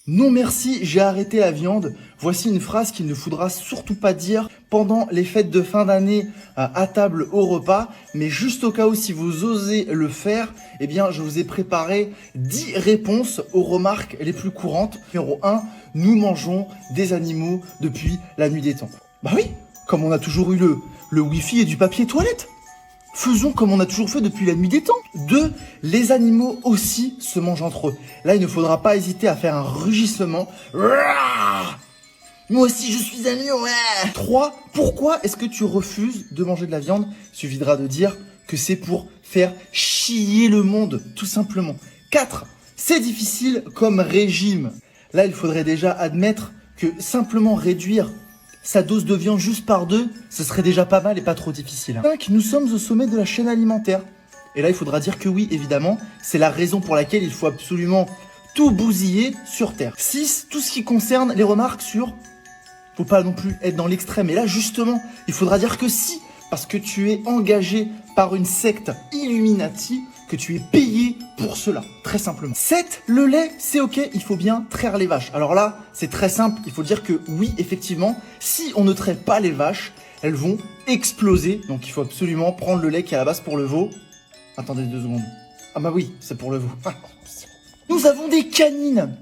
Non merci, j'ai arrêté la viande. Voici une phrase qu'il ne faudra surtout pas dire pendant les fêtes de fin d'année à table au repas. Mais juste au cas où si vous osez le faire, eh bien je vous ai préparé 10 réponses aux remarques les plus courantes. Numéro 1, nous mangeons des animaux depuis la nuit des temps. Bah oui, comme on a toujours eu le wifi et du papier toilette. Faisons comme on a toujours fait depuis la nuit des temps. 2. Les animaux aussi se mangent entre eux. Là, il ne faudra pas hésiter à faire un rugissement. Moi aussi, je suis agneau, ouais. 3. Pourquoi est-ce que tu refuses de manger de la viande? Il suffira de dire que c'est pour faire chier le monde, tout simplement. 4. C'est difficile comme régime. Là, il faudrait déjà admettre que simplement réduire sa dose de viande juste par 2, ce serait déjà pas mal et pas trop difficile. 5. Nous sommes au sommet de la chaîne alimentaire. Et là, il faudra dire que oui, évidemment, c'est la raison pour laquelle il faut absolument tout bousiller sur Terre. 6. Tout ce qui concerne les remarques sur... Faut pas non plus être dans l'extrême. Et là, justement, il faudra dire que si, parce que tu es engagé par une secte Illuminati, que tu es payé pour cela, très simplement. 7. Le lait, c'est ok, il faut bien traire les vaches. Alors là, c'est très simple, il faut dire que oui, effectivement, si on ne traite pas les vaches, elles vont exploser. Donc il faut absolument prendre le lait qui est à la base pour le veau. Attendez 2 secondes. Ah bah oui, c'est pour le veau. Nous avons des canines.